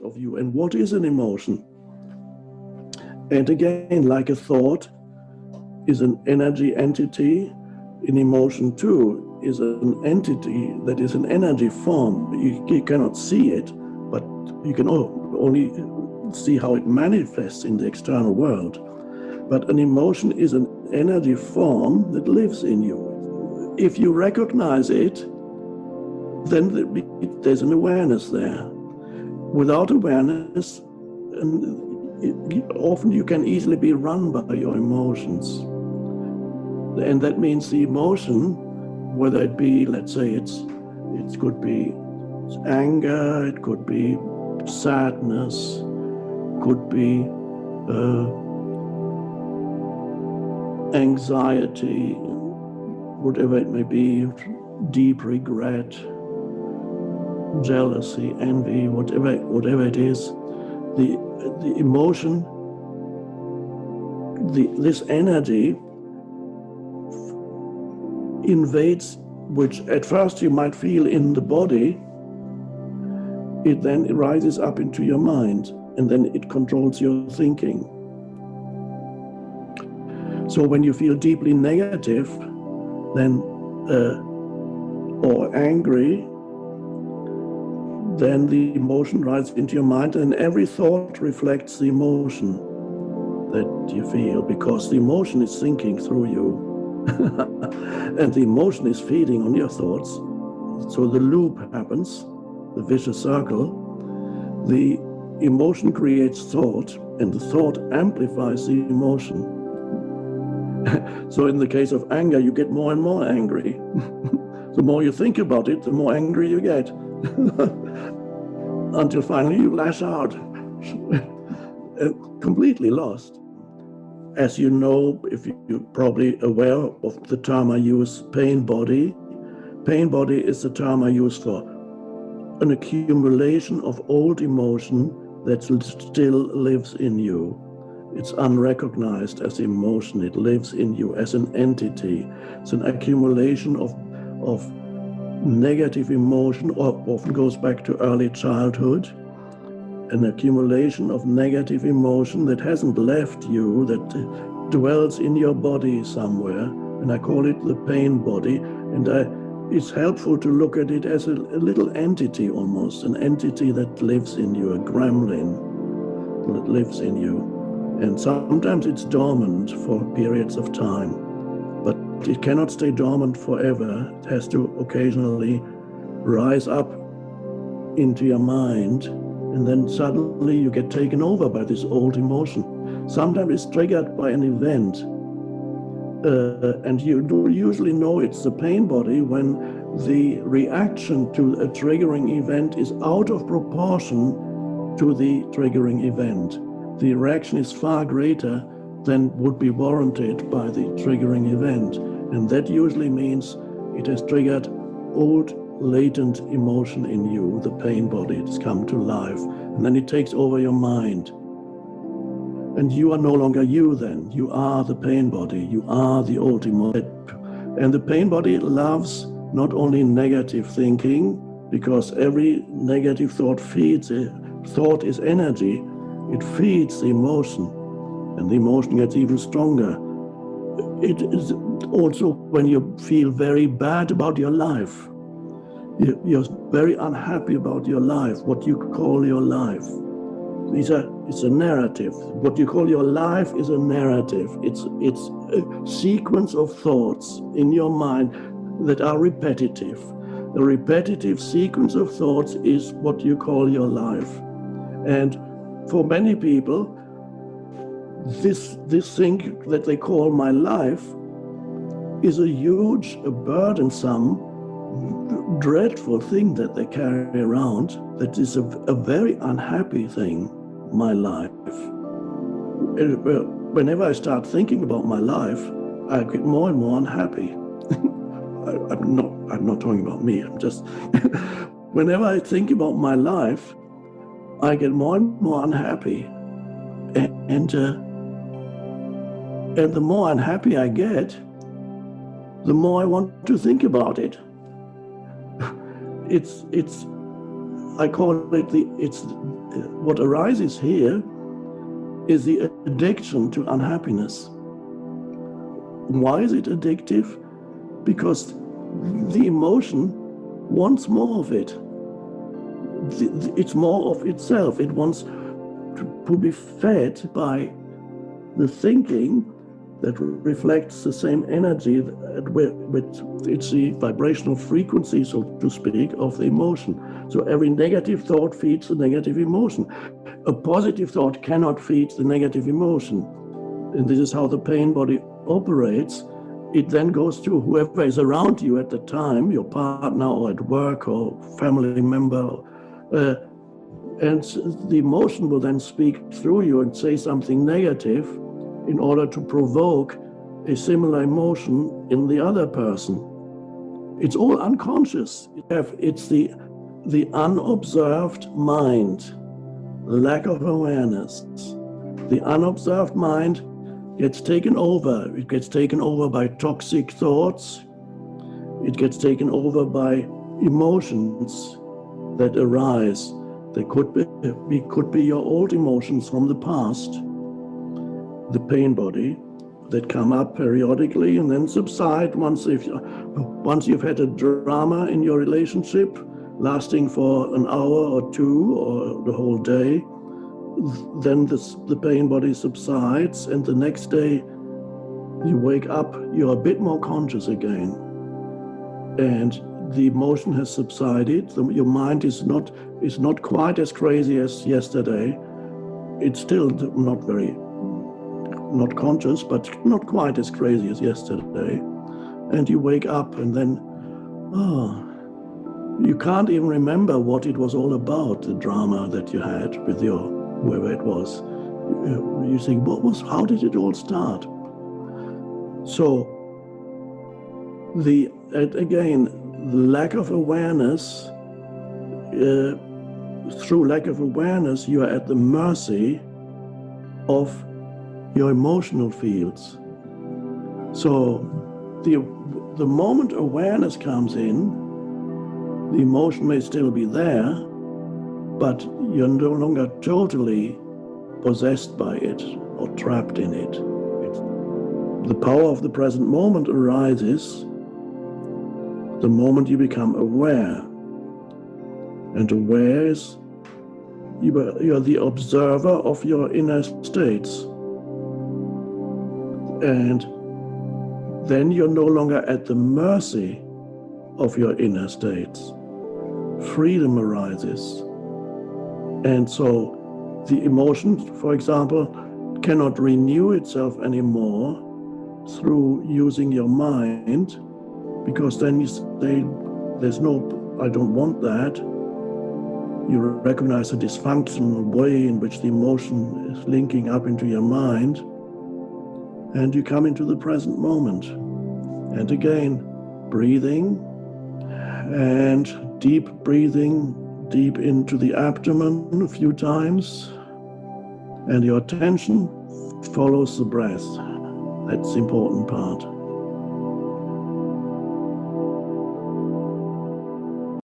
of you. And what is an emotion? And again, like a thought is an energy entity, an emotion too is an entity that is an energy form. You cannot see it, but you can only see how it manifests in the external world. But an emotion is an energy form that lives in you. If you recognize it, then there's an awareness there. Without awareness, often you can easily be run by your emotions. And that means the emotion, whether it be, let's say it could be anger, it could be sadness, could be anxiety, whatever it may be, deep regret, jealousy, envy, whatever it is, the emotion, this energy invades, which at first you might feel in the body, it then rises up into your mind, and then it controls your thinking. So when you feel deeply negative, then or angry, then the emotion rises into your mind, and every thought reflects the emotion that you feel, because the emotion is thinking through you. And the emotion is feeding on your thoughts. So the loop happens, the vicious circle. The emotion creates thought, and the thought amplifies the emotion. So in the case of anger, you get more and more angry. The more you think about it, the more angry you get. Until finally you lash out, completely lost. As you know, if you're probably aware of the term I use, pain body. Pain body is the term I use for an accumulation of old emotion that still lives in you. It's unrecognized as emotion. It lives in you as an entity. It's an accumulation of negative emotion, or often goes back to early childhood. An accumulation of negative emotion that hasn't left you, that dwells in your body somewhere, and I call it the pain body. And it's helpful to look at it as a little entity, almost, an entity that lives in you, a gremlin that lives in you. And sometimes it's dormant for periods of time, but it cannot stay dormant forever. It has to occasionally rise up into your mind, and then suddenly you get taken over by this old emotion. Sometimes it's triggered by an event, and you do usually know it's the pain body when the reaction to a triggering event is out of proportion to the triggering event. The reaction is far greater than would be warranted by the triggering event, and that usually means it has triggered old latent emotion in you, the pain body. It's come to life, and then it takes over your mind. And you are no longer you then. You are the pain body. You are the old emotion. And the pain body loves not only negative thinking, because every negative thought feeds it. Thought is energy. It feeds the emotion, and the emotion gets even stronger. It is also when you feel very bad about your life. You're very unhappy about your life, what you call your life. It's a narrative. What you call your life is a narrative. It's a sequence of thoughts in your mind that are repetitive. The repetitive sequence of thoughts is what you call your life. And for many people, this thing that they call my life is a huge, burdensome, dreadful thing that they carry around, that is a very unhappy thing, my life. Whenever I start thinking about my life, I get more and more unhappy. I'm not talking about me, I'm just, whenever I think about my life, I get more and more unhappy. And the more unhappy I get, the more I want to think about it. It's I call it what arises here is the addiction to unhappiness. Why is it addictive? Because the emotion wants more of it. It's more of itself. It wants to be fed by the thinking that reflects the same energy with it's the vibrational frequency, so to speak, of the emotion. So every negative thought feeds the negative emotion. A positive thought cannot feed the negative emotion. And this is how the pain body operates. It then goes to whoever is around you at the time, your partner or at work or family member, and the emotion will then speak through you and say something negative in order to provoke a similar emotion in the other person. It's all unconscious. It's the unobserved mind, lack of awareness. The unobserved mind gets taken over. It gets taken over by toxic thoughts. It gets taken over by emotions that arise. They could be your old emotions from the past, the pain body, that come up periodically and then subside once you've had a drama in your relationship lasting for an hour or two or the whole day. Then the pain body subsides, and the next day you wake up, you're a bit more conscious again, and the emotion has subsided. Your mind is not quite as crazy as yesterday. It's still not conscious, but not quite as crazy as yesterday. And you wake up, and then you can't even remember what it was all about, the drama that you had with your whoever it was. You think, how did it all start? So again, lack of awareness, through lack of awareness, you are at the mercy of your emotional fields. So the moment awareness comes in, the emotion may still be there, but you're no longer totally possessed by it or trapped in it. The power of the present moment arises the moment you become aware. And aware is you're the observer of your inner states. And then you're no longer at the mercy of your inner states. Freedom arises. And so the emotion, for example, cannot renew itself anymore through using your mind, because then you say, I don't want that. You recognize the dysfunctional way in which the emotion is linking up into your mind, and you come into the present moment. And again, breathing, and deep breathing, deep into the abdomen a few times, and your attention follows the breath. That's the important part.